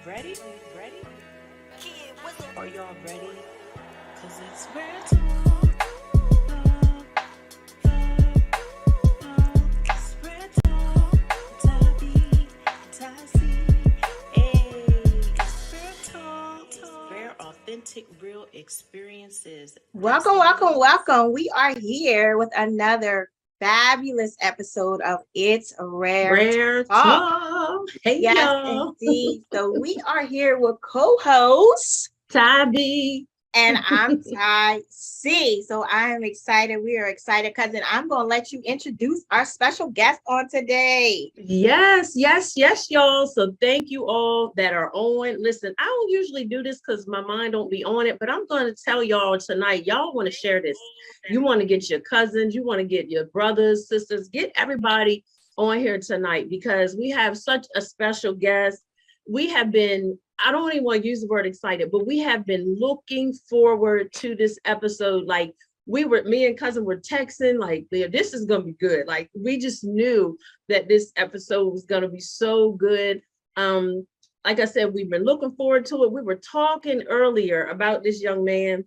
Ready? Ready? Are y'all ready? Cause it's real talk. It's real talk. Tabby, Tassie. Hey, it's real talk. Rare, authentic, real experiences. Welcome, welcome, welcome. We are here with another fabulous episode of It's Rare Rare Talk. talk. Hey Yes, y'all. indeed. So we are here with co-host, Tabby. and I'm Ty C. So I am excited. We are excited, cousin. I'm going to let you introduce our special guest on today. Yes, y'all. So thank you all that are on. Listen, I don't usually do this because my mind don't be on it, but I'm going to tell y'all tonight. Y'all want to share this. You want to get your cousins, you want to get your brothers, sisters, get everybody on here tonight because we have such a special guest. We have been, I don't even want to use the word excited, but we have been looking forward to this episode. Like me and cousin were texting, like, this is going to be good. Like, we just knew that this episode was going to be so good. Like I said, we've been looking forward to it. We were talking earlier about this young man,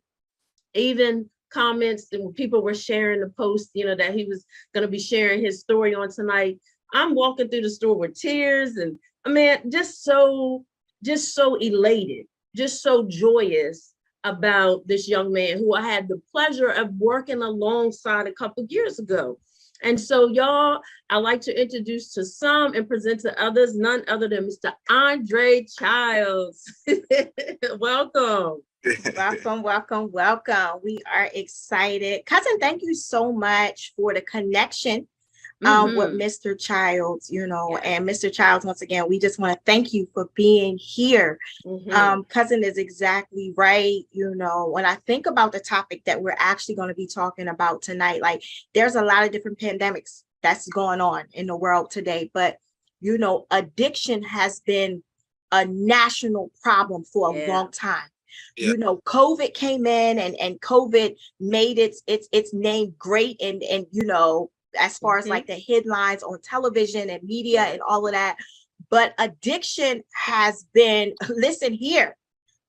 even comments and people were sharing the post, that he was going to be sharing his story on tonight. I'm walking through the store with tears and I mean, just so elated, just so joyous about this young man who I had the pleasure of working alongside a couple of years ago. And so, y'all, I like to introduce to some and present to others, none other than Mr. Andre Childs. Welcome. Welcome, welcome, welcome. We are excited. Cousin, thank you so much for the connection with Mr. Childs, and Mr. Childs, once again, we just want to thank you for being here. Cousin is exactly right. When I think about the topic that we're actually going to be talking about tonight, like there's a lot of different pandemics that's going on in the world today, but addiction has been a national problem for a long time. Yeah. COVID came in and COVID made its name great and as far as like the headlines on television and media and all of that. But addiction has been, listen here,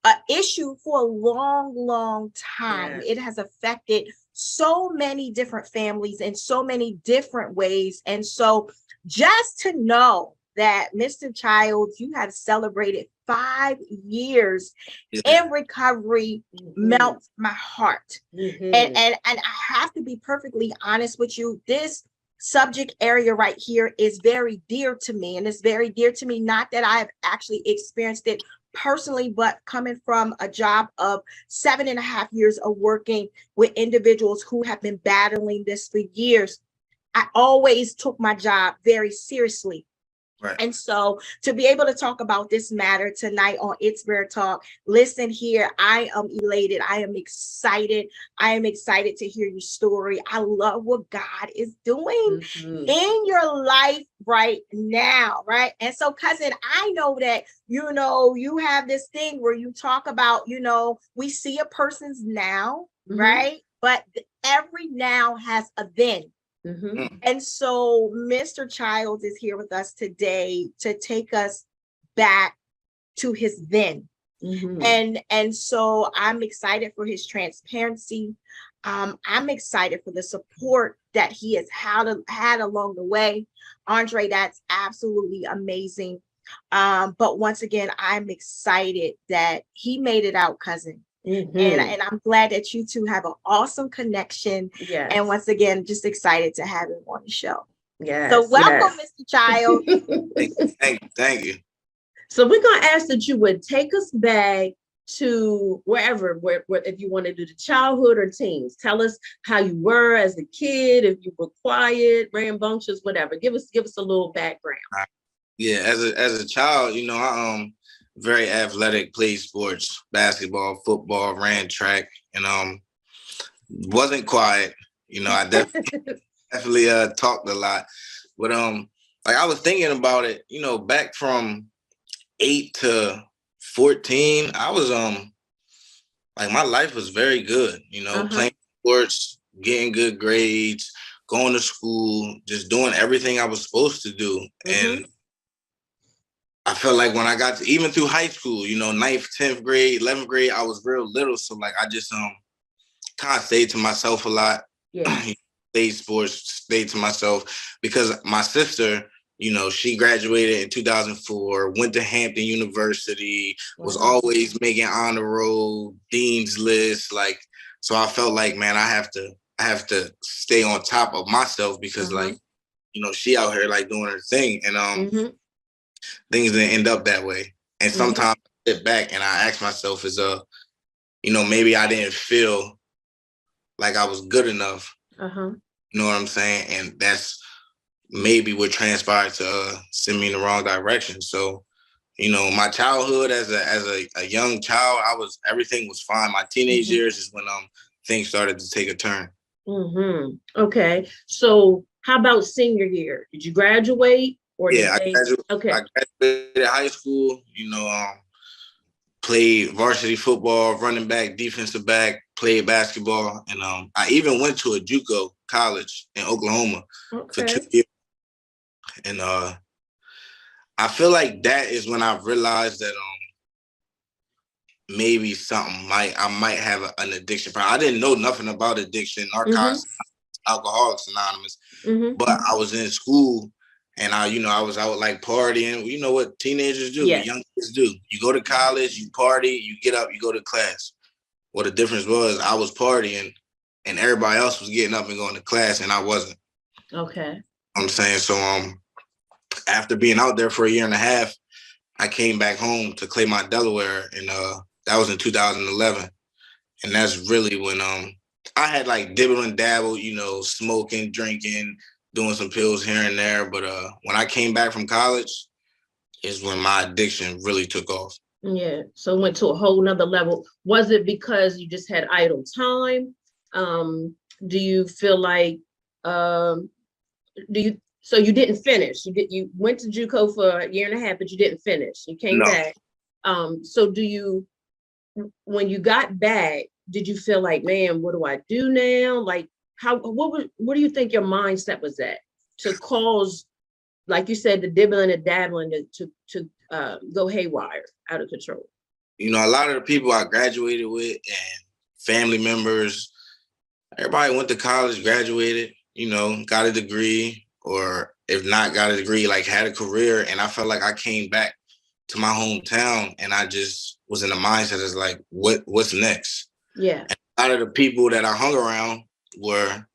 an issue for a long, long time. It has affected so many different families in so many different ways. And so just to know that Mr. Childs, you have celebrated 5 years in recovery melts my heart. And I have to be perfectly honest with you. This subject area right here is very dear to me. And it's very dear to me, not that I have actually experienced it personally, but coming from a job of 7.5 years of working with individuals who have been battling this for years. I always took my job very seriously. Right. And so to be able to talk about this matter tonight on It's Rare Talk, listen here, I am elated. I am excited. I am excited to hear your story. I love what God is doing in your life right now, right? And so, cousin, I know that, you have this thing where you talk about, we see a person's now, right? But every now has a then. And so Mr. Childs is here with us today to take us back to his then. And so I'm excited for his transparency. I'm excited for the support that he has had along the way. Andre, that's absolutely amazing. But once again, I'm excited that he made it out, cousin. And I'm glad that you two have an awesome connection. Yes. And once again, just excited to have him on the show. Yes. So welcome, Mr. Childs. Thank you. So we're going to ask that you would take us back to wherever, if you want to do the childhood or teens. Tell us how you were as a kid, if you were quiet, rambunctious, whatever. Give us a little background. Yeah, as a child, I very athletic, played sports, basketball, football, ran track, and wasn't quiet. I definitely talked a lot. But like I was thinking about it, back from 8 to 14, I was like my life was very good, playing sports, getting good grades, going to school, just doing everything I was supposed to do. And I felt like when I got to, even through high school, you know, 9th, 10th grade, 11th grade, I was real little. So like I just kind of stayed to myself a lot. Yeah. Played sports, stayed to myself because my sister, you know, she graduated in 2004, went to Hampton University, was always making honor roll, dean's list. Like, so I felt like, man, I have to stay on top of myself because like, you know, she out here like doing her thing, and things didn't end up that way. And sometimes I sit back and I ask myself, you know, maybe I didn't feel like I was good enough. You know what I'm saying? And that's maybe what transpired to send me in the wrong direction. So, you know, my childhood as a young child, everything was fine. My teenage years is when things started to take a turn. Okay. So how about senior year? Did you graduate or I graduated high school, you know, played varsity football, running back, defensive back, played basketball, and I even went to a JUCO college in Oklahoma for 2 years. And I feel like that is when I realized that maybe I might have an addiction problem. I didn't know nothing about addiction, narcotics, Alcoholics Anonymous, but I was in school and I was out like partying. You know what teenagers do, young kids do. You go to college, you party, you get up, you go to class. Well, the difference was I was partying and everybody else was getting up and going to class and I wasn't. Okay. I'm saying, so after being out there for a year and a half, I came back home to Claymont, Delaware, and that was in 2011. And that's really when I had like dibble and dabble, you know, smoking, drinking, doing some pills here and there. But when I came back from college is when my addiction really took off. Yeah. So it went to a whole nother level. Was it because you just had idle time? Do you feel like, so you didn't finish? You went to JUCO for a year and a half, but you didn't finish. You came back. So when you got back, did you feel like, man, what do I do now? Like, what do you think your mindset was at to cause, like you said, the dibbling and dabbling to go haywire, out of control? You know, a lot of the people I graduated with and family members, everybody went to college, graduated, you know, got a degree, or if not got a degree, like had a career. And I felt like I came back to my hometown and I just was in the mindset as like, what's next? Yeah. And a lot of the people that I hung around were,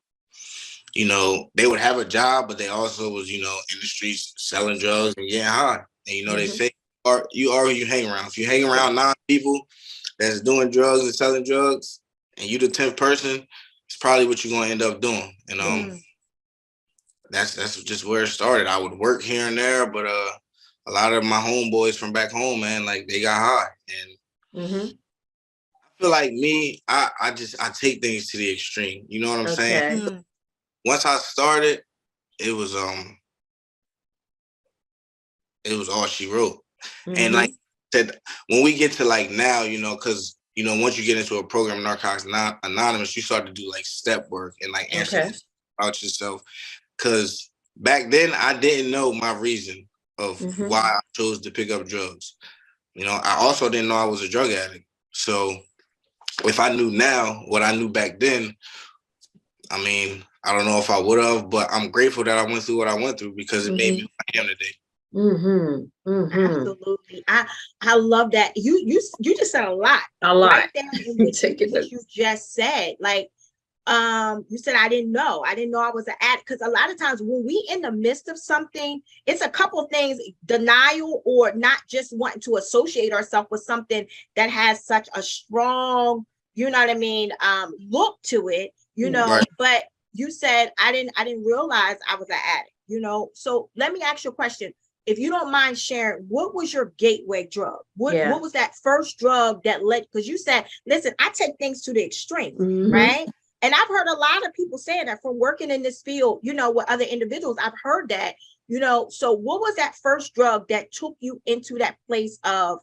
you know, they would have a job, but they also was, you know, in the streets selling drugs and getting high. And, you know, they say, you are who you hang around. If you hang around 9 people that's doing drugs and selling drugs, and you the 10th person, it's probably what you're going to end up doing. And that's just where it started. I would work here and there, but a lot of my homeboys from back home, man, like they got high. And I feel like me, I take things to the extreme. You know what I'm saying? Once I started, it was all she wrote. And like I said, when we get to like now, you know, because you know, once you get into a program, Narcotics Anonymous, you start to do like step work and like answer about yourself. Because back then I didn't know my reason of why I chose to pick up drugs. You know, I also didn't know I was a drug addict. So if I knew now what I knew back then, I mean, I don't know if I would have, but I'm grateful that I went through what I went through because it made me who I am today. Absolutely. I love that. You just said a lot. Right there in what you just said. Like, you said, I didn't know I was an addict. Because a lot of times when we in the midst of something, it's a couple of things: denial, or not just wanting to associate ourselves with something that has such a strong, you know what I mean, look to it, you know. But you said, I didn't realize I was an addict, you know. So let me ask you a question. If you don't mind sharing, what was your gateway drug? What was that first drug that led? Because you said, listen, I take things to the extreme, right? And I've heard a lot of people saying that from working in this field, you know, with other individuals. I've heard that, you know. So what was that first drug that took you into that place of,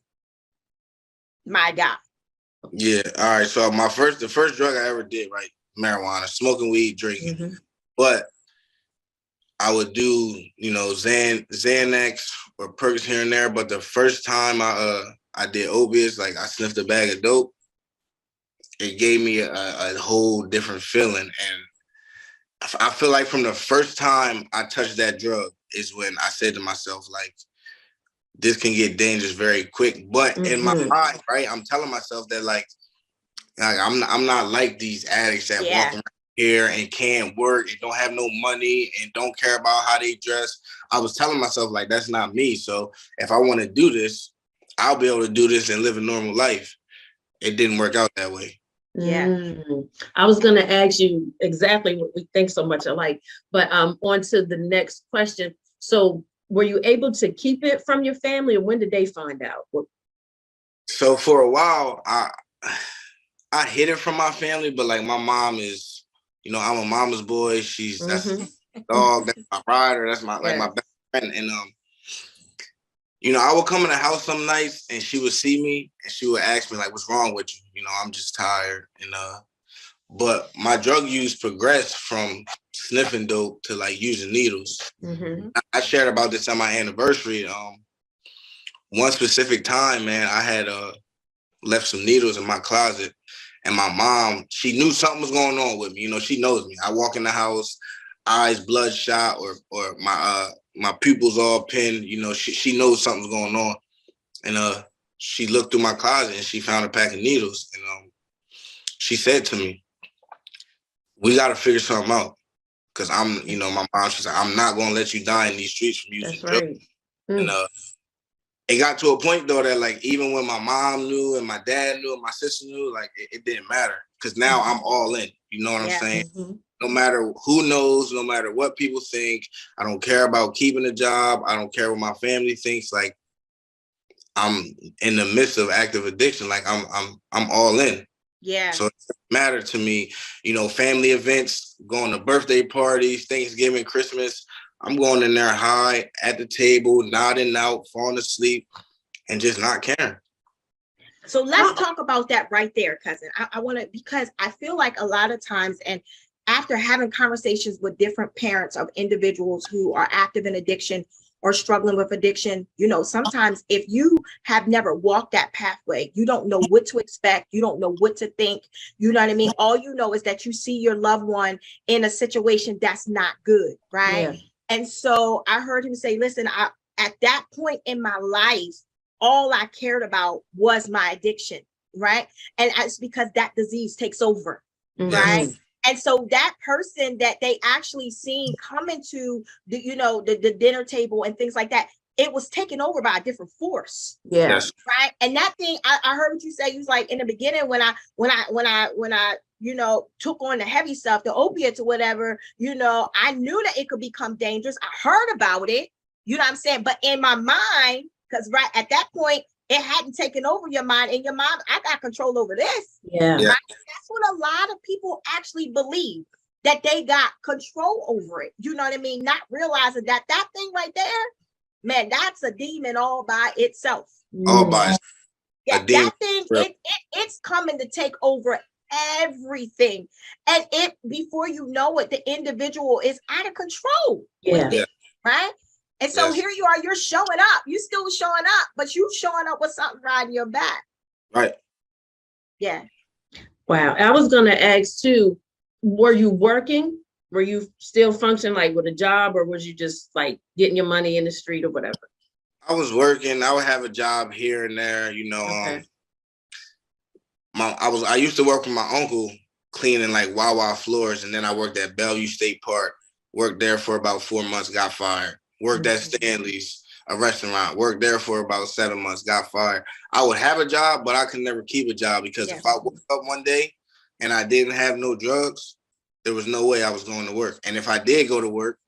my God? Yeah. All right. So the first drug I ever did, right? Marijuana, smoking weed, drinking. But I would do, Xanax or perks here and there. But the first time I did opiates, like I sniffed a bag of dope, it gave me a whole different feeling. And I feel like from the first time I touched that drug is when I said to myself, like, this can get dangerous very quick. But in my mind, right, I'm telling myself that like I'm not like these addicts that walk around here and can't work and don't have no money and don't care about how they dress. I was telling myself like that's not me. So if I want to do this, I'll be able to do this and live a normal life. It didn't work out that way. Yeah. I was going to ask you exactly what we think so much alike, but on to the next question. So were you able to keep it from your family, or when did they find out? So for a while, I hid it from my family, but like my mom is, I'm a mama's boy. That's my dog, that's my rider, that's my my best friend. And I would come in the house some nights and she would see me and she would ask me like, what's wrong with you? I'm just tired. And but my drug use progressed from sniffing dope to like using needles. I shared about this on my anniversary. One specific time, man, I had left some needles in my closet. And my mom, she knew something was going on with me. She knows me. I walk in the house, eyes bloodshot, or my pupils all pinned. She knows something's going on. And she looked through my closet and she found a pack of needles. And she said to me, "We got to figure something out." Because my mom, she's like, "I'm not going to let you die in these streets from using drugs." And it got to a point though that like even when my mom knew and my dad knew and my sister knew, like it didn't matter because now I'm all in. You know what I'm saying? No matter who knows, no matter what people think, I don't care about keeping a job. I don't care what my family thinks. Like I'm in the midst of active addiction. Like I'm all in. Yeah. So it doesn't matter to me. Family events, going to birthday parties, Thanksgiving, Christmas. I'm going in there high at the table, nodding out, falling asleep, and just not caring. So let's talk about that right there, cousin. I want to, because I feel like a lot of times, and after having conversations with different parents of individuals who are active in addiction or struggling with addiction, sometimes if you have never walked that pathway, you don't know what to expect. You don't know what to think. You know what I mean? All you know is that you see your loved one in a situation that's not good, right? Yeah. And so I heard him say, listen, at that point in my life, all I cared about was my addiction, right? And it's because that disease takes over, right? And so that person that they actually seen come into the dinner table and things like that, it was taken over by a different force. Yeah. Yes. Right. And that thing, I heard what you say. You was like, in the beginning, when I took on the heavy stuff, the opiates or whatever, I knew that it could become dangerous. I heard about it, you know what I'm saying? But in my mind, because right at that point, it hadn't taken over your mind. In your mind, I got control over this. Yeah. Right? That's what a lot of people actually believe, that they got control over it. You know what I mean? Not realizing that thing right there, man, that's a demon all by itself. All by itself. Yeah, that thing, it's coming to take over everything. And before you know it, the individual is out of control with it, right? And so here you are, you're showing up. You still showing up, but you showing up with something riding your back. Right. Yeah. Wow. I was going to ask too, were you working? Were you still functioning like with a job, or was you just like getting your money in the street or whatever? I was working. I would have a job here and there, Okay. I used to work with my uncle cleaning like Wawa floors, and then I worked at Bellevue State Park. Worked there for about 4 months, got fired. Worked at Stanley's, a restaurant. Worked there for about 7 months, got fired. I would have a job, but I could never keep a job because if I woke up one day and I didn't have no drugs, there was no way I was going to work. And if I did go to work,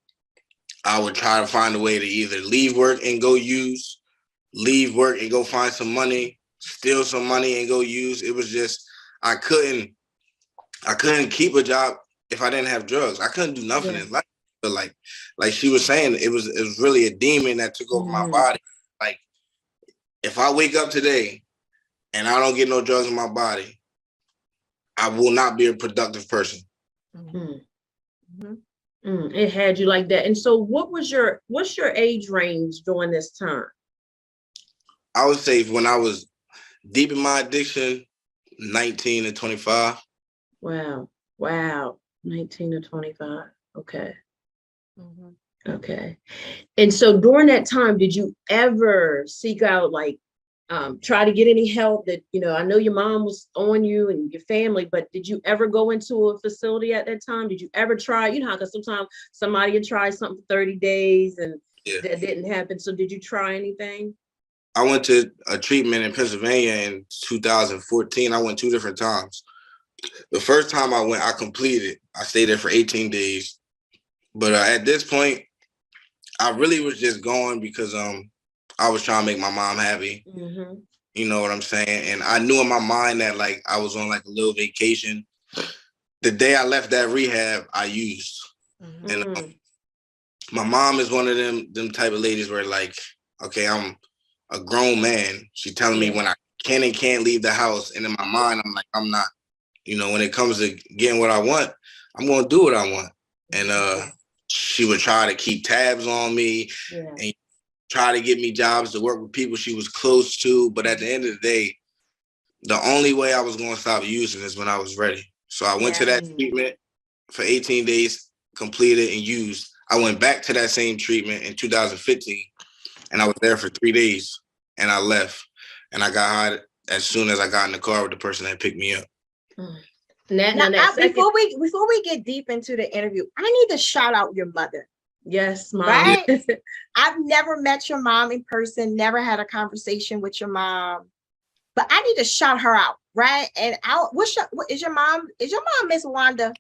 I would try to find a way to either leave work and go use, leave work and go find some money, steal some money and go use. It was just, I couldn't keep a job if I didn't have drugs. I couldn't do nothing in life. But like she was saying, it was really a demon that took over my body. Like if I wake up today and I don't get no drugs in my body, I will not be a productive person. It had you like that. And so what's your age range during this time? I would say when I was deep in my addiction, 19 to 25. Wow. Wow. 19 to 25. Okay. Mhm. Okay. And so during that time, did you ever seek out like try to get any help that, I know your mom was on you and your family, but did you ever go into a facility at that time? Did you ever try, how, because sometimes somebody would try something for 30 days and that didn't happen. So did you try anything? I went to a treatment in Pennsylvania in 2014. I went 2 different times. The first time I went, I completed. I stayed there for 18 days. But at this point, I really was just going because I was trying to make my mom happy. Mm-hmm. You know what I'm saying? And I knew in my mind that like I was on like a little vacation. The day I left that rehab, I used. Mhm. And my mom is one of them type of ladies where like, okay, I'm a grown man. She telling me when I can and can't leave the house. And in my mind, I'm like, I'm not. When it comes to getting what I want, I'm going to do what I want. And she would try to keep tabs on me and try to get me jobs to work with people she was close to. But at the end of the day, the only way I was going to stop using is when I was ready. So I went to that treatment for 18 days, completed and used. I went back to that same treatment in 2015, and I was there for 3 days, and I left. And I got high as soon as I got in the car with the person that picked me up. Before we get deep into the interview, I need to shout out your mother. Yes, Mom. Right? I've never met your mom in person, never had a conversation with your mom, but I need to shout her out, right? And is your mom Miss Wanda?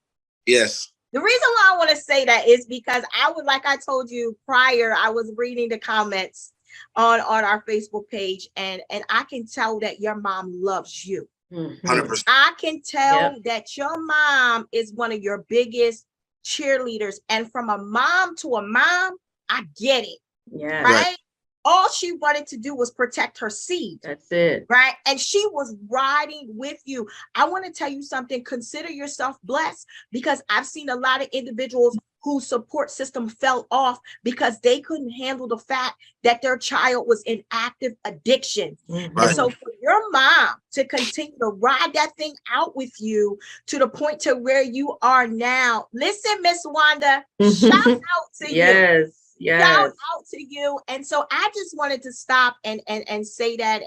Yes. The reason why I want to say that is because like I told you prior, I was reading the comments on our Facebook page, and I can tell that your mom loves you. 100%. I can tell that your mom is one of your biggest cheerleaders. And from a mom to a mom, I get it. Yeah. Right? All she wanted to do was protect her seed. That's it. Right? And she was riding with you. I want to tell you something. Consider yourself blessed, because I've seen a lot of individuals whose support system fell off because they couldn't handle the fact that their child was in active addiction. Mm-hmm. And so for your mom to continue to ride that thing out with you to the point to where you are now, listen, Miss Wanda, shout out to you. Shout out to you. And so I just wanted to stop and say that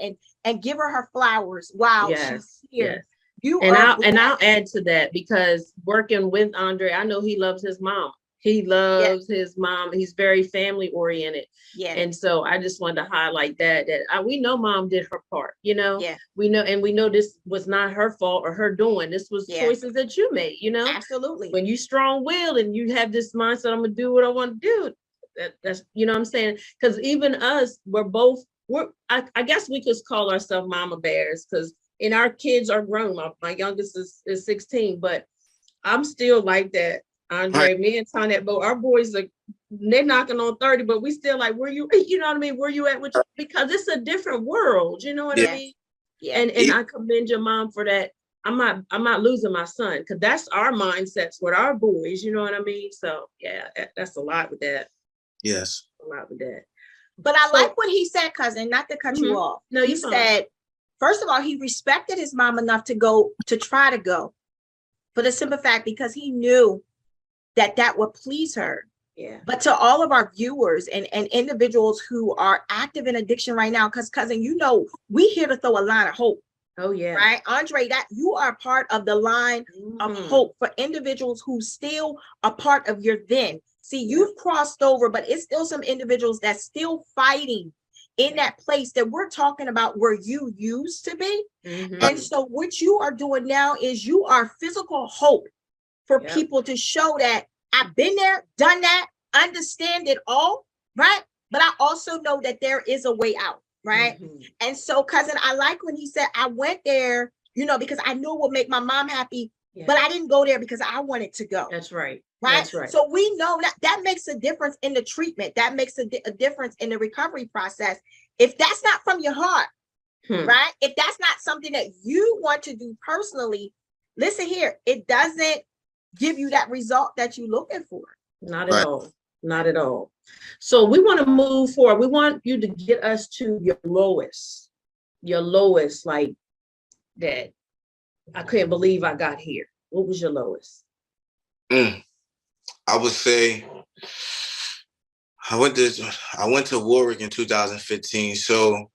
and give her flowers. Wow. She's here. I'll add to that, because working with Andre, I know he loves his mom. He loves his mom. He's very family oriented. Yeah. And so I just wanted to highlight that we know mom did her part, we know this was not her fault or her doing. This was choices that you made, Absolutely. When you strong-willed and you have this mindset, I'm going to do what I want to do. That's, what I'm saying? Because even us, I guess we could call ourselves mama bears, because our kids are grown. My youngest is 16, but I'm still like that. Andre, me and Tonette, our boys they're knocking on 30, but we still like, where you, you know what I mean? Where you at? Because it's a different world, you know what I mean? Yeah. And I commend your mom for that. I'm not losing my son, because that's our mindsets with our boys, you know what I mean? So yeah, that's a lot with that. Yes. A lot with that. But I like what he said, cousin, not to cut you off. No, he said, first of all, he respected his mom enough to try to go, for the simple fact because he knew that would please her. Yeah. But to all of our viewers and individuals who are active in addiction right now, because cousin, we here to throw a line of hope. Oh yeah. Right, Andre, that you are part of the line of hope for individuals who still are part of your then. See, you've crossed over, but it's still some individuals that's still fighting in that place that we're talking about where you used to be. And so what you are doing now is you are physical hope for people to show that I've been there, done that, understand it all, right? But I also know that there is a way out, right? And so, cousin, I like when he said, I went there, because I knew it would make my mom happy, but I didn't go there because I wanted to go. That's right. Right. That's right. So we know that makes a difference in the treatment. That makes a difference in the recovery process. If that's not from your heart, right? If that's not something that you want to do personally, listen here, it doesn't give you that result that you're looking for. Not at all. Not at all. So we want to move forward. We want you to get us to your lowest, like that. I couldn't believe I got here. What was your lowest? I would say I went to Warwick in 2015. So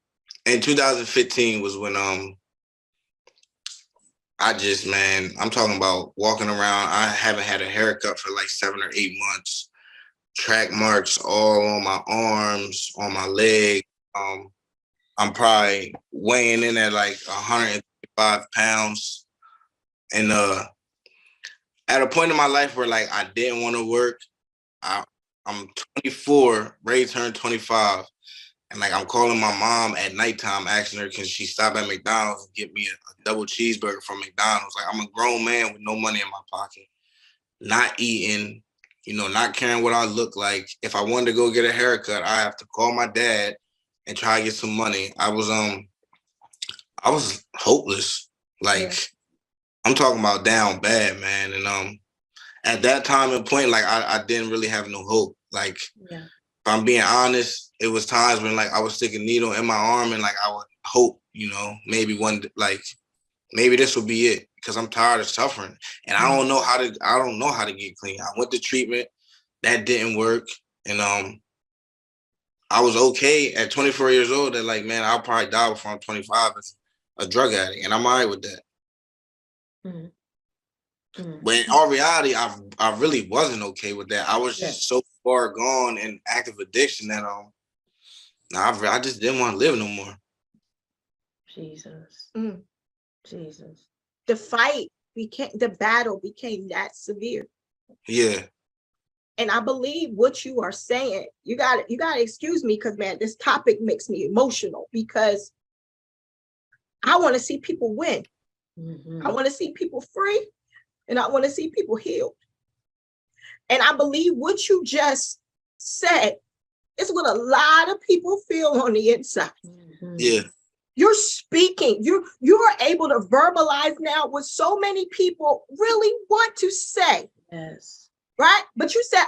in 2015 was when I'm talking about walking around. I haven't had a haircut for like 7 or 8 months. Track marks all on my arms, on my leg. I'm probably weighing in at like 105 pounds. And at a point in my life where like I didn't want to work, I'm 24, ready to turn 25. And like I'm calling my mom at nighttime, asking her, can she stop at McDonald's and get me a double cheeseburger from McDonald's? Like I'm a grown man with no money in my pocket, not eating, not caring what I look like. If I wanted to go get a haircut, I have to call my dad and try to get some money. I was hopeless. Like I'm talking about down bad, man. And at that time and point, like I didn't really have no hope. Like if I'm being honest, it was times when like I would stick a needle in my arm and like I would hope, maybe maybe this will be it, because I'm tired of suffering and I don't know how to get clean. I went to treatment, that didn't work, and I was okay at 24 years old. That like, man, I'll probably die before I'm 25 as a drug addict, and I'm all right with that. But in all reality, I really wasn't okay with that. I was just so far gone in active addiction that I just didn't want to live no more. Jesus. Jesus. The battle became that severe. Yeah. And I believe what you are saying, you gotta excuse me, because man, this topic makes me emotional, because I want to see people win. I want to see people free, and I want to see people healed. And I believe what you just said is what a lot of people feel on the inside. Yeah. You're speaking, you are able to verbalize now what so many people really want to say. Yes. Right? But you said,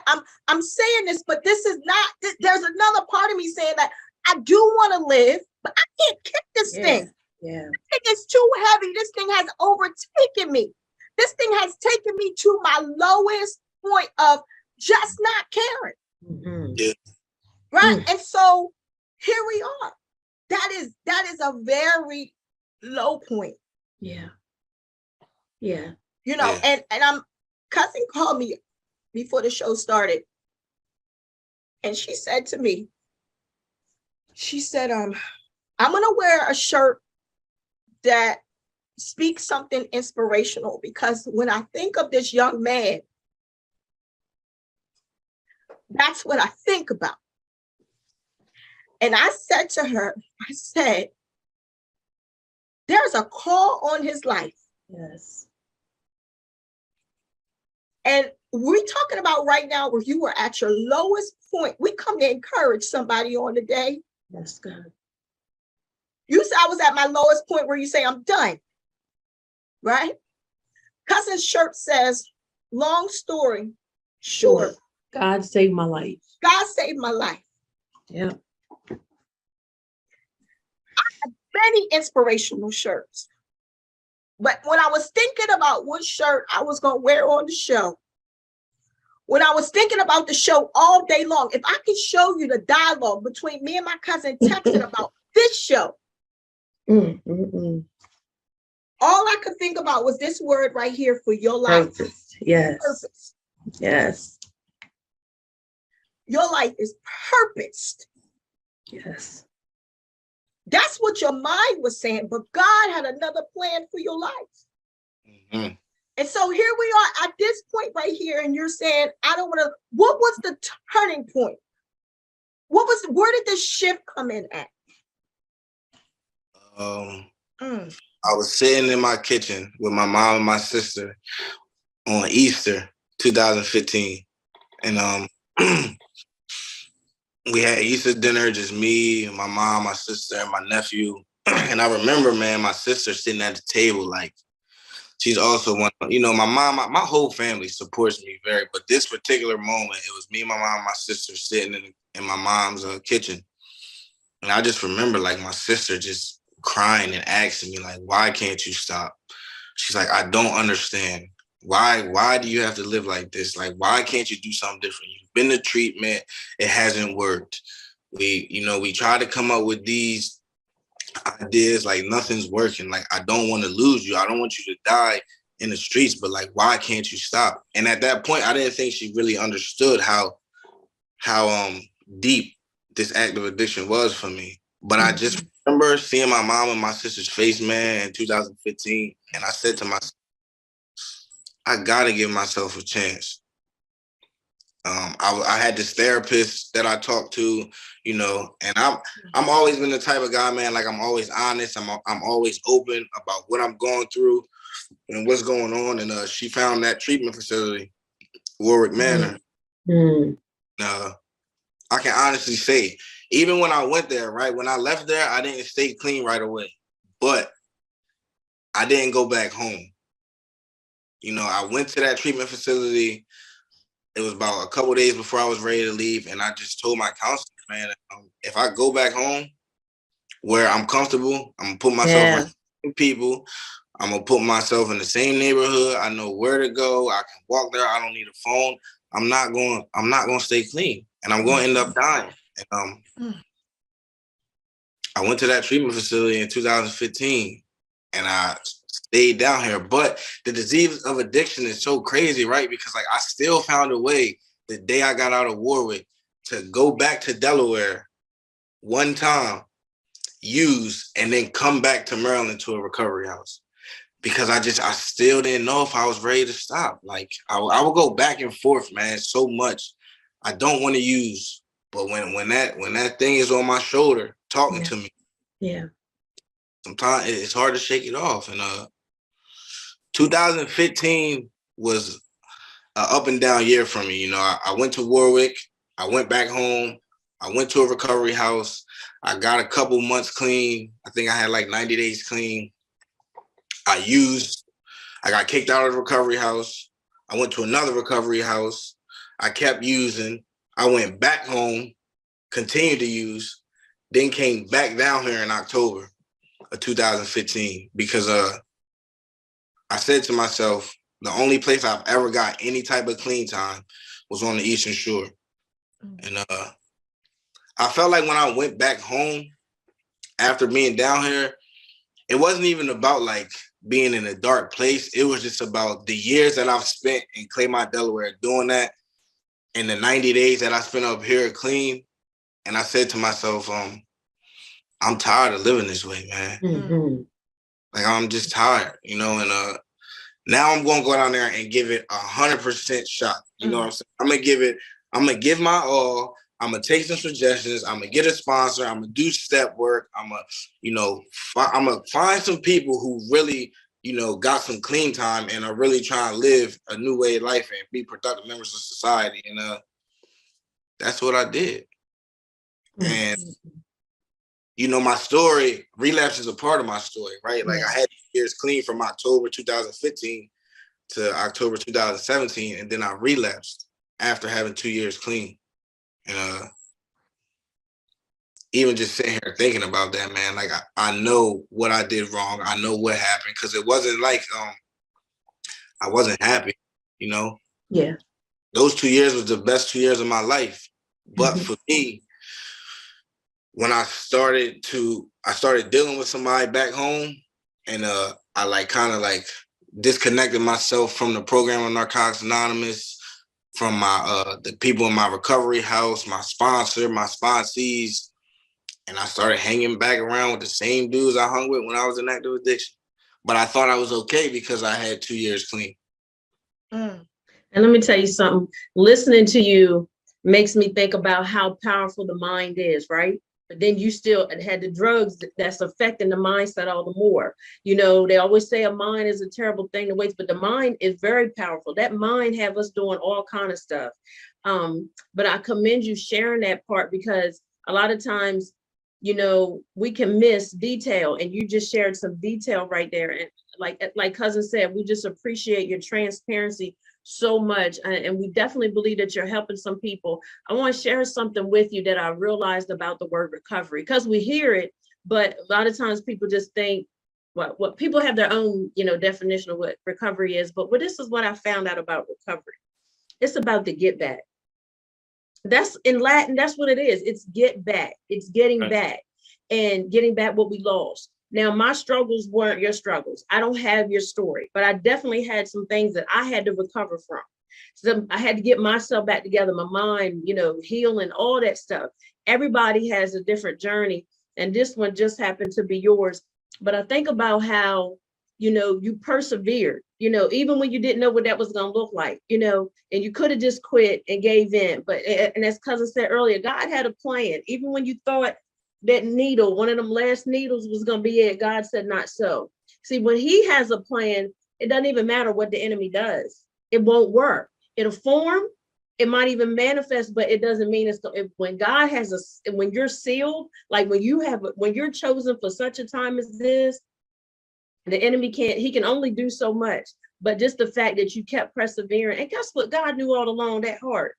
I'm saying this, but this is not, there's another part of me saying that I do want to live, but I can't kick this thing. Yeah. This thing is too heavy. This thing has overtaken me. This thing has taken me to my lowest point of just not caring. Yeah. Right? And so here we are. That is a very low point. Yeah. Yeah. And cousin called me before the show started. And she said to me, I'm going to wear a shirt that speaks something inspirational, because when I think of this young man, that's what I think about. And I said to her, there's a call on his life. Yes. And we're talking about right now where you were at your lowest point. We come to encourage somebody on the day. That's good. You said I was at my lowest point where you say I'm done. Right? Cousin's shirt says, long story short. God saved my life. God saved my life. Yeah. I have many inspirational shirts. But when I was thinking about what shirt I was going to wear on the show, when I was thinking about the show all day long, if I could show you the dialogue between me and my cousin texting about this show, all I could think about was this word right here for your life. Purpose. Yes. Purpose. Yes. Your life is purposed. Yes. That's what your mind was saying, but God had another plan for your life. And so here we are at this point right here, and you're saying, I don't want to. What was the turning point? Where did this shift come in at? I was sitting in my kitchen with my mom and my sister on Easter 2015. And we had Easter dinner, just me, my mom, my sister, and my nephew. And I remember, man, my sister sitting at the table, like she's also one. You know, my mom, my whole family supports me very. But this particular moment, it was me, my mom, and my sister sitting in my mom's kitchen, and I just remember like my sister just crying and asking me like, "Why can't you stop?" She's like, "I don't understand. Why do you have to live like this? Like, why can't you do something different? You've been to treatment, it hasn't worked. We try to come up with these ideas, like nothing's working. Like, I don't want to lose you. I don't want you to die in the streets, but like, why can't you stop?" And at that point, I didn't think she really understood how deep this active addiction was for me. But I just remember seeing my mom and my sister's face, man, in 2015, and I said to myself, I gotta give myself a chance. I had this therapist that I talked to, you know, and I'm always been the type of guy, man. Like, I'm always honest. I'm always open about what I'm going through and what's going on. And she found that treatment facility, Warwick Manor. I can honestly say, even when I went there, right, when I left there, I didn't stay clean right away, but I didn't go back home. You know, I went to that treatment facility. It was about a couple of days before I was ready to leave. And I just told my counselor, man, if I go back home where I'm comfortable, I'm going to put myself with people. I'm going to put myself in the same neighborhood. I know where to go. I can walk there. I don't need a phone. I'm not going to stay clean, and I'm going to end up dying. And I went to that treatment facility in 2015, and I stayed down here. But the disease of addiction is so crazy, right? Because like I still found a way the day I got out of Warwick to go back to Delaware one time, use, and then come back to Maryland to a recovery house. Because I still didn't know if I was ready to stop. Like I would go back and forth, man, so much. I don't want to use, but when that thing is on my shoulder talking to me, sometimes it's hard to shake it off. And 2015 was an up and down year for me. You know, I went to Warwick, I went back home, I went to a recovery house, I got a couple months clean. I think I had like 90 days clean. I got kicked out of the recovery house. I went to another recovery house. I kept using. I went back home, continued to use, then came back down here in October of 2015 because I said to myself, the only place I've ever got any type of clean time was on the Eastern Shore. And I felt like when I went back home after being down here, it wasn't even about like being in a dark place. It was just about the years that I've spent in Claymont, Delaware doing that, and the 90 days that I spent up here clean. And I said to myself, I'm tired of living this way, man. Like, I'm just tired, you know, and now I'm going to go down there and give it 100% shot. You know what I'm saying? I'm going to give my all. I'm going to take some suggestions. I'm going to get a sponsor. I'm going to do step work. I'm going to find some people who really, you know, got some clean time and are really trying to live a new way of life and be productive members of society. And that's what I did. And, you know, my story, relapse is a part of my story, right? Like I had years clean from October 2015 to October 2017, and then I relapsed after having 2 years clean. And even just sitting here thinking about that, man, like I know what I did wrong. I know what happened, because it wasn't like I wasn't happy, you know? Yeah. Those 2 years was the best 2 years of my life. But for me, when I started dealing with somebody back home, and I like kind of like disconnected myself from the program of Narcotics Anonymous, from my the people in my recovery house, my sponsor, my sponsees, and I started hanging back around with the same dudes I hung with when I was in active addiction. But I thought I was okay because I had 2 years clean. And let me tell you something. Listening to you makes me think about how powerful the mind is, right? But then you still had the drugs that's affecting the mindset all the more. You know, they always say a mind is a terrible thing to waste, but the mind is very powerful. That mind have us doing all kind of stuff. But I commend you sharing that part, because a lot of times you know, we can miss detail, and you just shared some detail right there. And like cousin said, we just appreciate your transparency so much. And we definitely believe that you're helping some people. I want to share something with you that I realized about the word recovery, because we hear it, but a lot of times people just think what people have their own, you know, definition of what recovery is. But this is what I found out about recovery. It's about the get back. That's in Latin, that's what it is. It's get back. It's getting back and getting back what we lost. Now, my struggles weren't your struggles. I don't have your story, but I definitely had some things that I had to recover from. So I had to get myself back together, my mind, you know, healing, all that stuff. Everybody has a different journey, and this one just happened to be yours. But I think about how, you know, you persevered, you know, even when you didn't know what that was going to look like, you know, and you could have just quit and gave in. But, and as cousin said earlier, God had a plan. Even when you thought that needle, one of them last needles was going to be it, God said, not so. See, when he has a plan, it doesn't even matter what the enemy does. It won't work. It'll form. It might even manifest, but it doesn't mean it's when God has when you're sealed, like when you're chosen for such a time as this, the enemy he can only do so much. But just the fact that you kept persevering, and guess what? God knew all along that heart.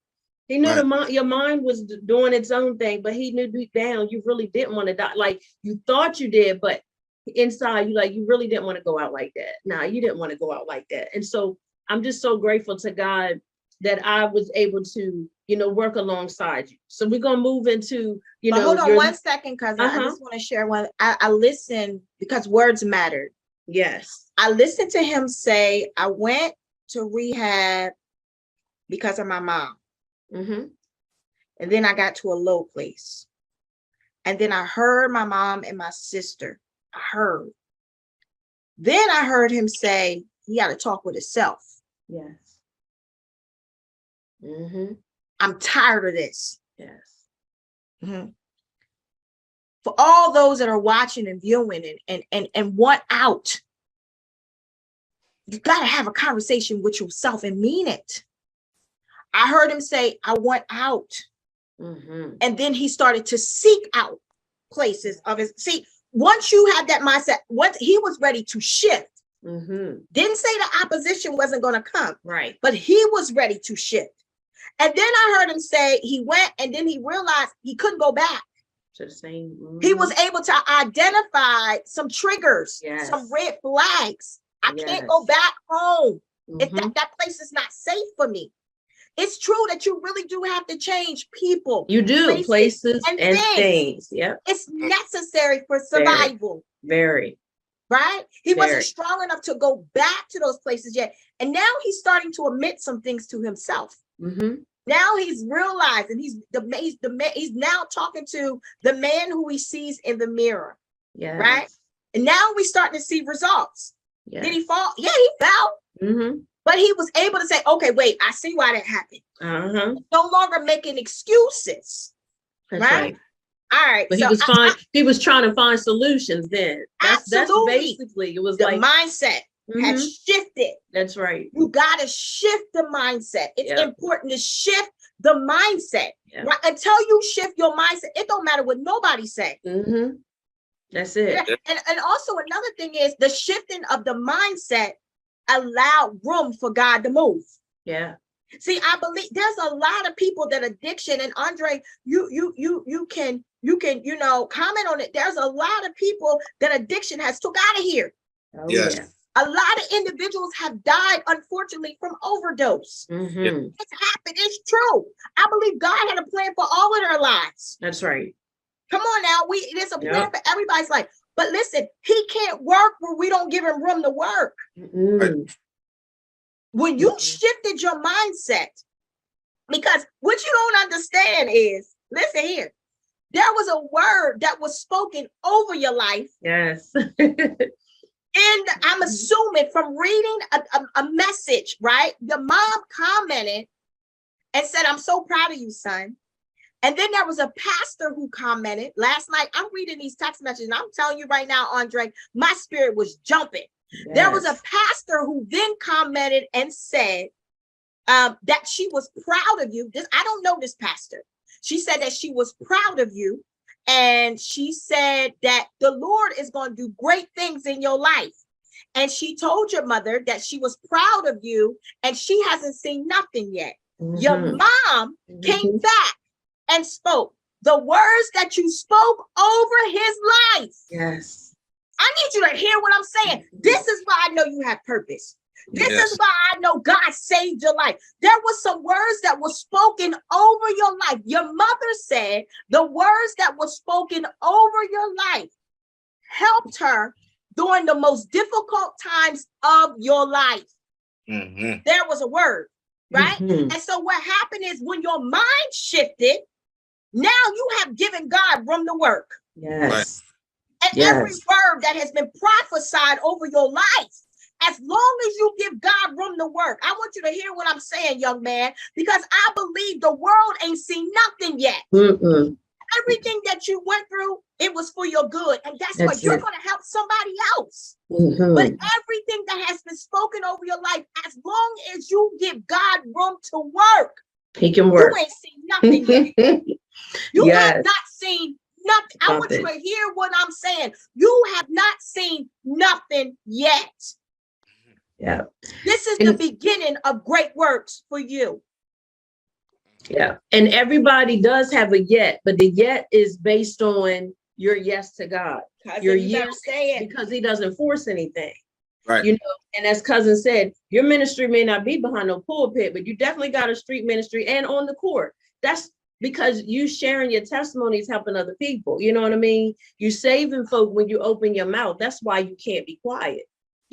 He knew your mind was doing its own thing, but he knew deep down you really didn't want to die. Like you thought you did, but inside you really didn't want to go out like that. Nah, you didn't want to go out like that. And so I'm just so grateful to God that I was able to, you know, work alongside you. So we're gonna move into, you know. Hold on 1 second, cousin. I just want to share one. I listened because words mattered. Yes. I listened to him say, I went to rehab because of my mom. Mm-hmm. And then I got to a low place. And then I heard my mom and my sister. I heard. Then I heard him say he got to talk with himself. Yes. Mm-hmm. I'm tired of this. Yes. Mm-hmm. For all those that are watching and viewing and want out, you got to have a conversation with yourself and mean it. I heard him say, I want out. Mm-hmm. And then he started to seek out places of his. See, once you have that mindset, once he was ready to shift, didn't say the opposition wasn't going to come, right? But he was ready to shift. And then I heard him say he went, and then he realized he couldn't go back. To the same. He was able to identify some triggers, yes. some red flags. I can't go back home. If that place is not safe for me. It's true that you really do have to change people. You do, places and things. Yeah. It's necessary for survival. Very. Right? He wasn't strong enough to go back to those places yet. And now he's starting to admit some things to himself. Mm-hmm. Now he's realizing he's now talking to the man who he sees in the mirror. Yeah. Right? And now we're starting to see results. Yes. Did he fall? Yeah, he fell. Mm-hmm. But he was able to say, okay, wait, I see why that happened. No longer making excuses. That's right. All right. But so he was trying to find solutions then. That's basically, it was the like mindset has shifted. That's right. You got to shift the mindset. It's important to shift the mindset. Yep. Right? Until you shift your mindset, it don't matter what nobody say. Mm-hmm. That's it. And also another thing is the shifting of the mindset allowed room for God to move. Yeah. See, I believe there's a lot of people that addiction, and Andre, you can, you know, comment on it. There's a lot of people that addiction has took out of here. Oh, yes. Yeah. A lot of individuals have died, unfortunately, from overdose. Mm-hmm. It's happened. It's true. I believe God had a plan for all of their lives. That's right. Come on now. There's a plan for everybody's life. But listen, he can't work where we don't give him room to work. Mm-hmm. When you shifted your mindset, because what you don't understand is, listen here, there was a word that was spoken over your life. Yes. And I'm assuming from reading a message, right? The mom commented and said, I'm so proud of you, son. And then there was a pastor who commented last night. I'm reading these text messages, and I'm telling you right now, Andre, my spirit was jumping. Yes. There was a pastor who then commented and said that she was proud of you. I don't know this pastor. She said that she was proud of you And she said that the Lord is going to do great things in your life. And she told your mother that she was proud of you and she hasn't seen nothing yet. Your mom came back and spoke the words that you spoke over his life. Yes. I need you to hear what I'm saying. This is why I know you have purpose. This is why I know God saved your life. There were some words that were spoken over your life. Your mother said the words that were spoken over your life helped her during the most difficult times of your life. There was a word, right? And so what happened is when your mind shifted, now you have given God room to work. Yes. And every word that has been prophesied over your life, as long as you give God room to work, I want you to hear what I'm saying, young man, because I believe the world ain't seen nothing yet. Everything that you went through, it was for your good. And that's what you're going to help somebody else. But everything that has been spoken over your life, as long as you give God room to work, he can work. You ain't seen nothing yet. You have not seen nothing. I want you to hear what I'm saying. You have not seen nothing yet. Yeah. This is the beginning of great works for you. Yeah. And everybody does have a yet, but the yet is based on your yes to God. Your yes, because he doesn't force anything. Right. You know, and as cousin said, your ministry may not be behind no pulpit, but you definitely got a street ministry and on the court. That's because you sharing your testimonies, helping other people. You know what I mean? You saving folk when you open your mouth. That's why you can't be quiet.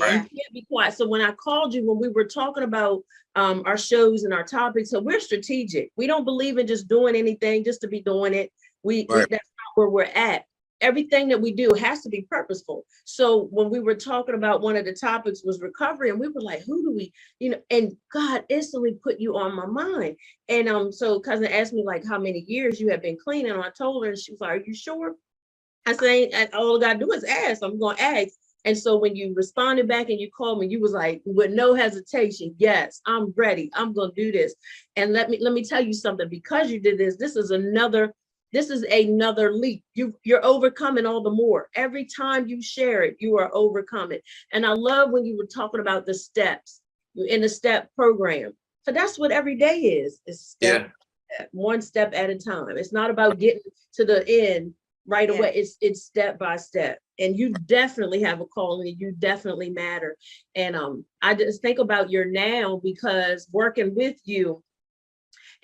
Right. You can't be quiet. So when I called you, when we were talking about our shows and our topics, so we're strategic. We don't believe in just doing anything just to be doing it. That's not where we're at. Everything that we do has to be purposeful. So when we were talking about one of the topics was recovery, and we were like, who do we, you know, and God instantly put you on my mind. And so cousin asked me like how many years you have been clean. And I told her, and she was like, are you sure? I said, all I gotta do is ask. I'm gonna ask. And so when you responded back and you called me, you was like, with no hesitation, yes, I'm ready. I'm gonna do this. And let me tell you something, because you did this, this is another leap. You're overcoming all the more. Every time you share it, you are overcoming. And I love when you were talking about the steps in the step program. So that's what every day is. It's one step at a time. It's not about getting to the end right away. It's step by step. And you definitely have a calling, and you definitely matter. And I just think about your now, because working with you,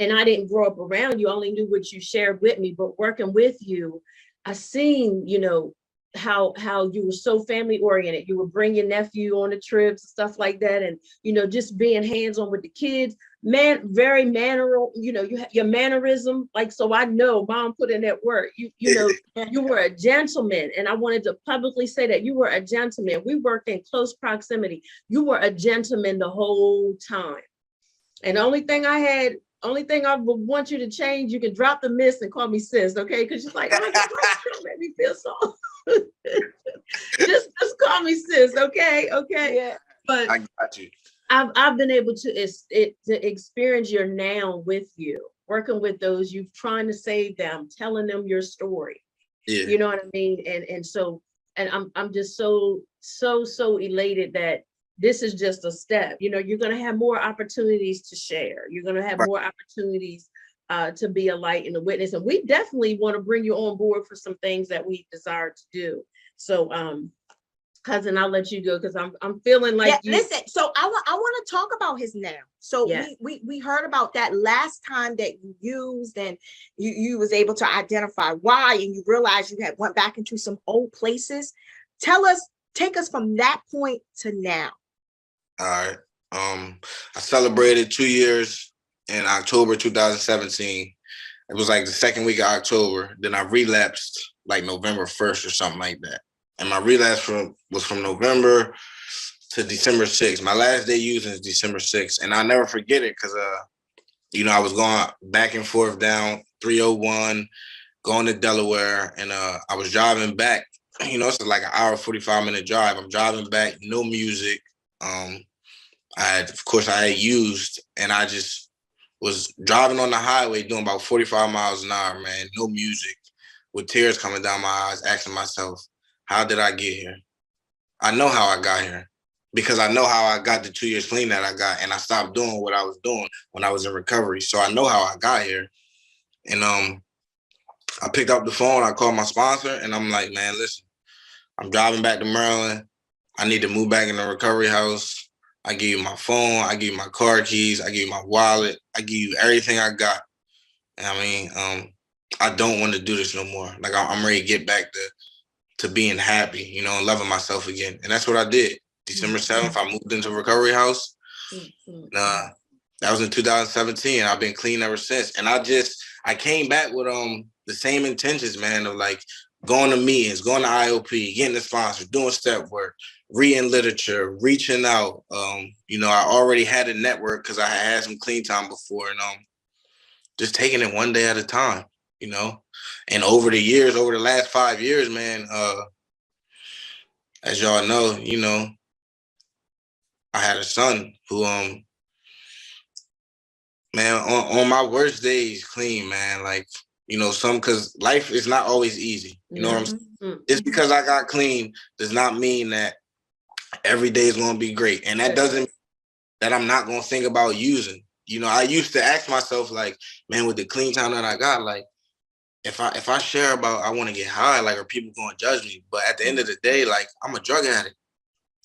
and I didn't grow up around you, only knew what you shared with me, but working with you, I seen, you know, how you were so family oriented. You would bring your nephew on the trips and stuff like that. And, you know, just being hands-on with the kids, very manneral, you know, you have your mannerism. Like, so I know mom put in that work. You know, you were a gentleman. And I wanted to publicly say that you were a gentleman. We worked in close proximity. You were a gentleman the whole time. And the only thing I would want you to change, you can drop the miss and call me sis, okay? Because she's like, oh, don't make me feel so. just call me sis, okay? Okay. Yeah. But I got you. I've been able to experience your now with you, working with those, you trying to save them, telling them your story. Yeah. You know what I mean? And so I'm just so elated that this is just a step. You know, you're going to have more opportunities to share. You're going to have more opportunities to be a light and a witness. And we definitely want to bring you on board for some things that we desire to do. So, cousin, I'll let you go, because I'm feeling like listen, so I want to talk about his now. So we heard about that last time that you used, and you was able to identify why, and you realized you had went back into some old places. Take us from that point to now. All right. I celebrated 2 years in October 2017. It was like the second week of October. Then I relapsed like November 1st or something like that. And my relapse was from November to December 6th. My last day using is December 6th. And I'll never forget it because, you know, I was going back and forth down 301, going to Delaware. And I was driving back. You know, it's like an hour, 45-minute drive. I'm driving back, no music. I had used, and I just was driving on the highway doing about 45 miles an hour, man, no music. with tears coming down my eyes, asking myself, how did I get here? I know how I got here because I know how I got the 2 years clean that I got, and I stopped doing what I was doing when I was in recovery. So I know how I got here. And I picked up the phone, I called my sponsor, and I'm like, man, listen, I'm driving back to Maryland. I need to move back in the recovery house. I give you my phone, I give you my car keys, I give you my wallet, I give you everything I got. And I mean, I don't want to do this no more. Like I'm ready to get back to being happy, you know, and loving myself again. And that's what I did. December 7th, I moved into recovery house. That was in 2017. I've been clean ever since. And I came back with the same intentions, man, of like going to meetings, going to IOP, getting a sponsor, doing step work, reading literature, reaching out. You know, I already had a network because I had some clean time before, and just taking it one day at a time, you know. And over the years, over the last 5 years, man, as y'all know, you know, I had a son who, man, on my worst days, clean, man, like, you know, because life is not always easy. You know what I'm saying? Just because I got clean does not mean that every day is going to be great. And that doesn't mean that I'm not going to think about using. You know, I used to ask myself, like, man, with the clean time that I got, like, if I share about I want to get high, like, are people going to judge me? But at the end of the day, like, I'm a drug addict.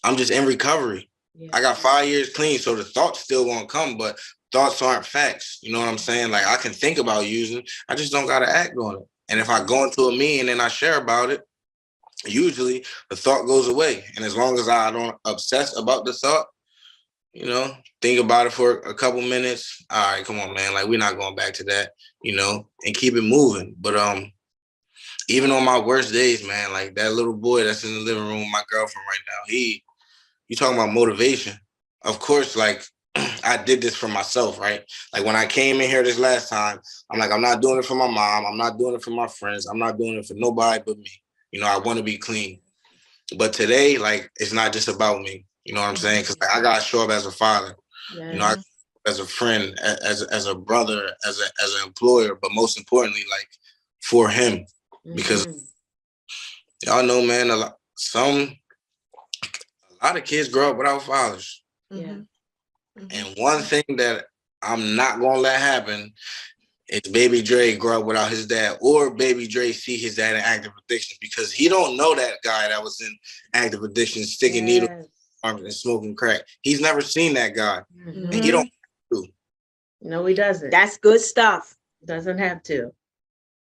I'm just in recovery. Yeah. I got 5 years clean, so the thoughts still won't come, but thoughts aren't facts. You know what I'm saying? Like, I can think about using, I just don't got to act on it. And if I go into a meeting and I share about it, usually the thought goes away. And as long as I don't obsess about the thought, you know, think about it for a couple minutes. All right, come on, man. Like, we're not going back to that, you know, and keep it moving. But even on my worst days, man, like that little boy that's in the living room with my girlfriend right now, you talking about motivation. Of course, like, I did this for myself, right? Like, when I came in here this last time, I'm like, I'm not doing it for my mom. I'm not doing it for my friends. I'm not doing it for nobody but me. You know, I want to be clean. But today, like, it's not just about me. You know what I'm saying? Because like, I got to show up as a father, you know, as a friend, as a brother, as an employer, but most importantly, like, for him. Because y'all know, man, a lot of kids grow up without fathers. Yeah. And one thing that I'm not going to let happen is Baby Dre grow up without his dad, or Baby Dre see his dad in active addiction, because he don't know that guy that was in active addiction, sticking needles and smoking crack. He's never seen that guy. And he don't have to. No, he doesn't. That's good stuff. Doesn't have to.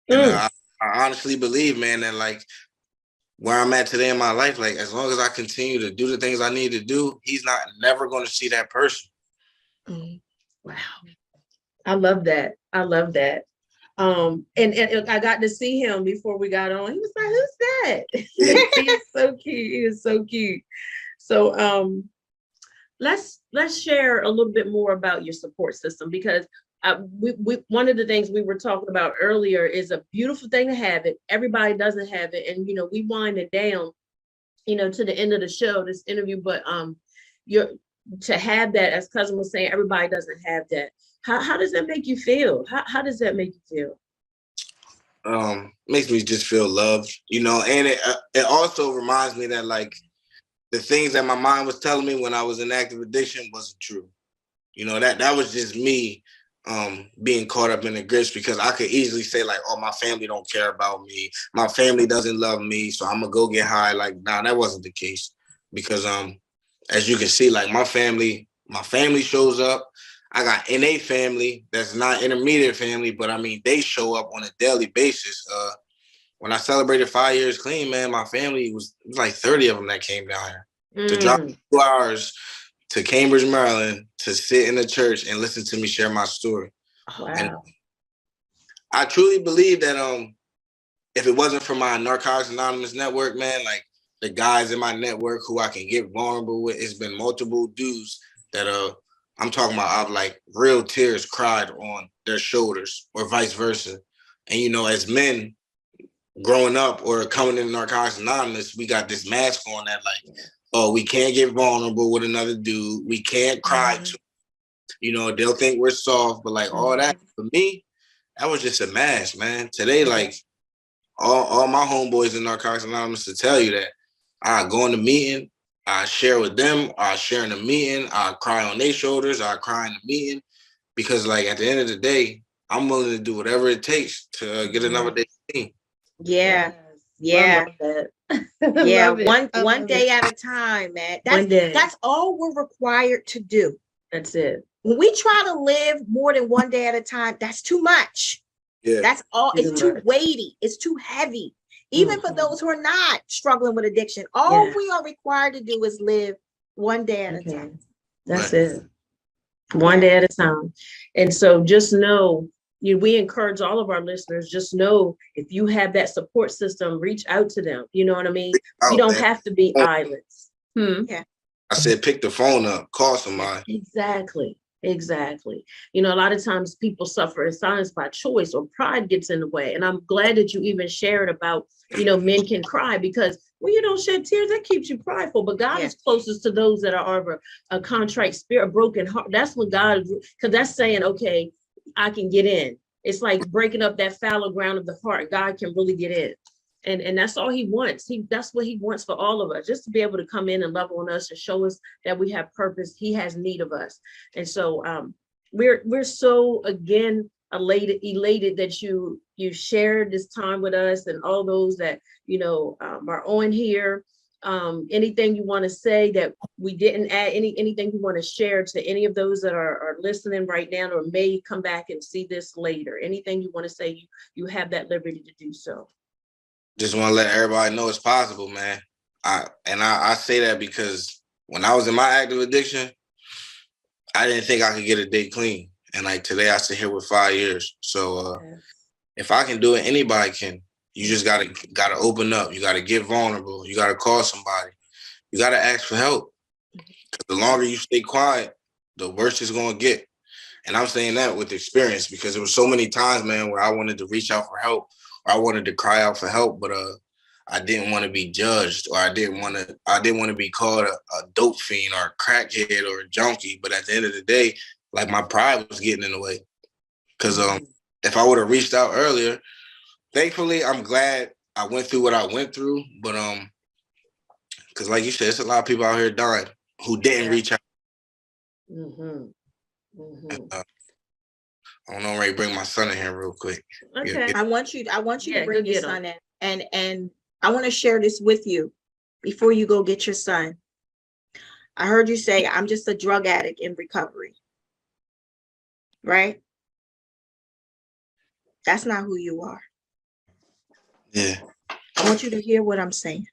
And I honestly believe, man, that like where I'm at today in my life, like, as long as I continue to do the things I need to do, he's never going to see that person. Wow. I love that. I love that. And I got to see him before we got on. He was like, who's that? He's so cute. He is so cute. So let's share a little bit more about your support system, because we one of the things we were talking about earlier is a beautiful thing to have it. Everybody doesn't have it. And, you know, we wind it down, you know, to the end of the show, this interview, but to have that, as Cousin was saying, everybody doesn't have that. How does that make you feel? How does that make you feel? Makes me just feel loved, you know, and it also reminds me that, like, the things that my mind was telling me when I was in active addiction wasn't true. You know, that was just me being caught up in the grips, because I could easily say, like, oh, my family don't care about me. My family doesn't love me, so I'm gonna go get high. Like, nah, that wasn't the case, because as you can see, like, my family shows up. I got NA family that's not intermediate family, but I mean, they show up on a daily basis. When I celebrated 5 years clean, man, my family it was like 30 of them that came down here to drive 2 hours to Cambridge, Maryland, to sit in the church and listen to me share my story. Wow. And I truly believe that if it wasn't for my Narcotics Anonymous network, man, like, the guys in my network who I can get vulnerable with, it's been multiple dudes that I'm talking about, I've like real tears cried on their shoulders, or vice versa. And, you know, as men growing up or coming in Narcotics Anonymous, we got this mask on that, like, oh, we can't get vulnerable with another dude. We can't cry to, you know, they'll think we're soft, but like all that, for me, that was just a mask, man. Today, like, all my homeboys in Narcotics Anonymous to tell you that I go in the meeting, I share with them, I share in the meeting, I cry on their shoulders, I cry in the meeting, because like at the end of the day, I'm willing to do whatever it takes to get another day clean. Yeah. Yeah. Yeah. One day at a time, man. That's all we're required to do. That's it. When we try to live more than one day at a time, that's too much. Yeah. That's all. It's too weighty. It's too heavy. Even for those who are not struggling with addiction, all we are required to do is live one day at a time. That's it. One day at a time. And so just know, we encourage all of our listeners, just know if you have that support system, reach out to them. You know what I mean? You don't have to be islands. Yeah. I said, pick the phone up, call somebody. Exactly. You know, a lot of times people suffer in silence by choice, or pride gets in the way. And I'm glad that you even shared about, men can cry, because when you don't shed tears, that keeps you prideful. But God is closest to those that are of a contrite spirit, a broken heart. That's what God, because that's saying, okay, I can get in. It's like breaking up that fallow ground of the heart. God can really get in. And that's all he wants. That's what he wants for all of us, just to be able to come in and love on us and show us that we have purpose. He has need of us. And so we're so, again, elated that you shared this time with us, and all those that, are on here. Anything you want to say that we didn't add, anything you want to share to any of those that are listening right now, or may come back and see this later? Anything you want to say, you have that liberty to do so. Just want to let everybody know it's possible, man. I say that because when I was in my active addiction, I didn't think I could get a day clean. And like today, I sit here with 5 years. So if I can do it, anybody can. You just gotta open up. You gotta get vulnerable. You gotta call somebody. You gotta ask for help. Because the longer you stay quiet, the worse it's gonna get. And I'm saying that with experience, because there were so many times, man, where I wanted to reach out for help, or I wanted to cry out for help, but I didn't want to be judged, or I didn't want to be called a dope fiend or a crackhead or a junkie. But at the end of the day, like, my pride was getting in the way. Because if I would have reached out earlier, thankfully, I'm glad I went through what I went through. But because like you said, there's a lot of people out here dying who didn't reach out. I don't know, I'm ready to bring my son in here real quick. Okay. I want you to bring your son in. And I want to share this with you before you go get your son. I heard you say, I'm just a drug addict in recovery. Right? That's not who you are. Yeah. I want you to hear what I'm saying.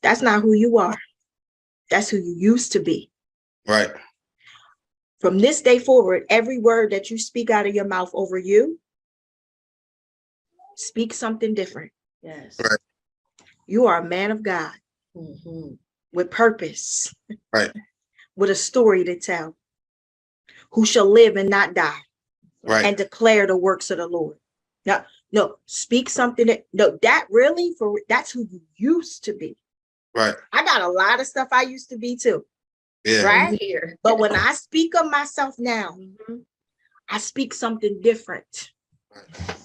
That's not who you are. That's who you used to be. Right. From this day forward, every word that you speak out of your mouth over you, speak something different. Yes. Right. You are a man of God with purpose. Right. With a story to tell, who shall live and not die. Right. And declare the works of the Lord. Now, no, speak something that's who you used to be. Right. I got a lot of stuff I used to be too. Yeah. Right. But when I speak of myself now, I speak something different. Right.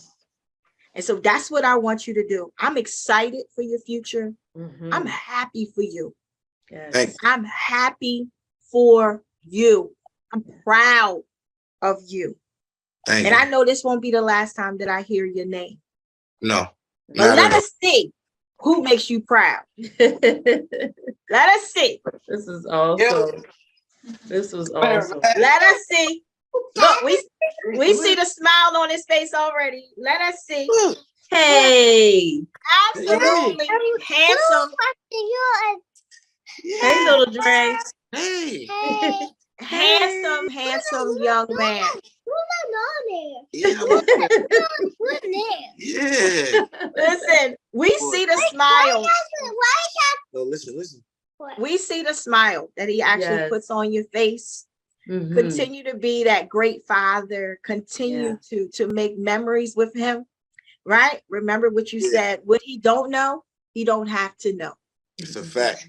And so that's what I want you to do. I'm excited for your future. I'm happy for you. Yes. I'm happy for you. I'm proud of you. Thank you. I know this won't be the last time that I hear your name. No. But let us see who makes you proud. Let us see. This is awesome. This was awesome. Let us see. Look, we see the smile on his face already. Let us see. Hey. Absolutely handsome. Hey, little Dre. Hey. Handsome young man. Yeah. Yeah. Listen, we see the smile. No, listen. We see the smile that he actually puts on your face. Continue to be that great father. Continue to make memories with him. Right? Remember what you said. What he don't know, he don't have to know. It's a fact.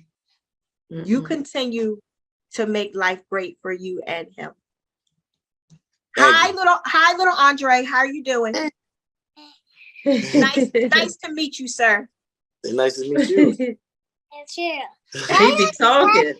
You continue to make life great for you and him. Hi, little Andre. How are you doing? Nice to meet you, sir. Nice to meet you. It's here. He be talking.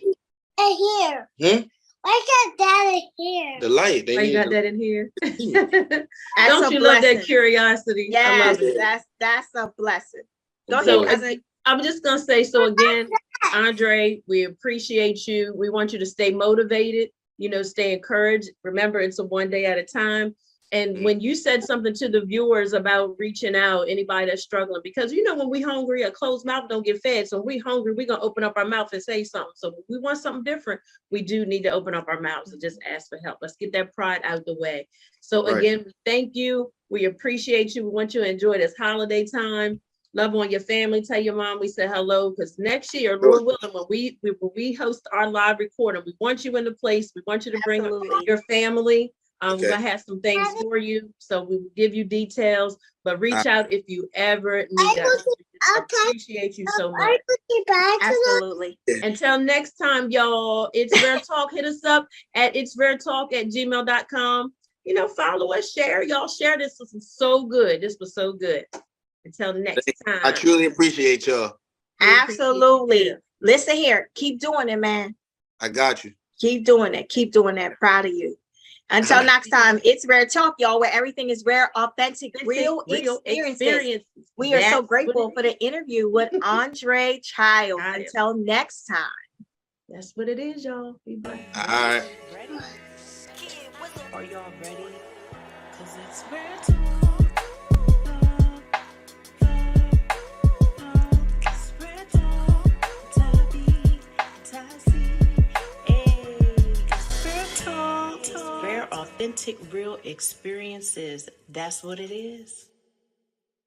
Here. Hmm? Why got that in here? The light. They Why you need got the- that in here? That's Don't a you love that blessing. curiosity? I Yes, love it. that's a blessing. Go So, ahead, cousin. I'm just gonna say, so again, Andre, we appreciate you. We want you to stay motivated, stay encouraged. Remember, it's a one day at a time. And when you said something to the viewers about reaching out, anybody that's struggling, because when we hungry, a closed mouth don't get fed. So when we hungry, we're gonna open up our mouth and say something. So if we want something different, we do need to open up our mouths and just ask for help. Let's get that pride out of the way. So Right. again, thank you. We appreciate you. We want you to enjoy this holiday time. Love on your family. Tell your mom we said hello, because next year, Lord willing, when we host our live recording, we want you in the place. We want you to bring Absolutely. your family. We're Okay. gonna have some things for you, so we will give you details. But reach out if you ever need us. We appreciate you so much. Absolutely. Until next time, y'all. It's Rare Talk. Hit us up at itsraretalk@gmail.com. Follow us, share. Y'all share this. This was so good. This was so good. Until next time. I truly appreciate y'all. Absolutely. Listen here. Keep doing it, man. I got you. Keep doing it. Keep doing that. Proud of you. Until next time, it's Rare Talk, y'all, where everything is rare, authentic, real experiences. We are so grateful for the interview with Andre Childs. Until next time. That's what it is, y'all. Be blessed. All right. Ready? Are y'all ready? Cause it's Rare Talk. It's Rare Talk. Tabby, Tassie. Hey, it's Rare Talk. Rare, authentic, real experiences. That's what it is.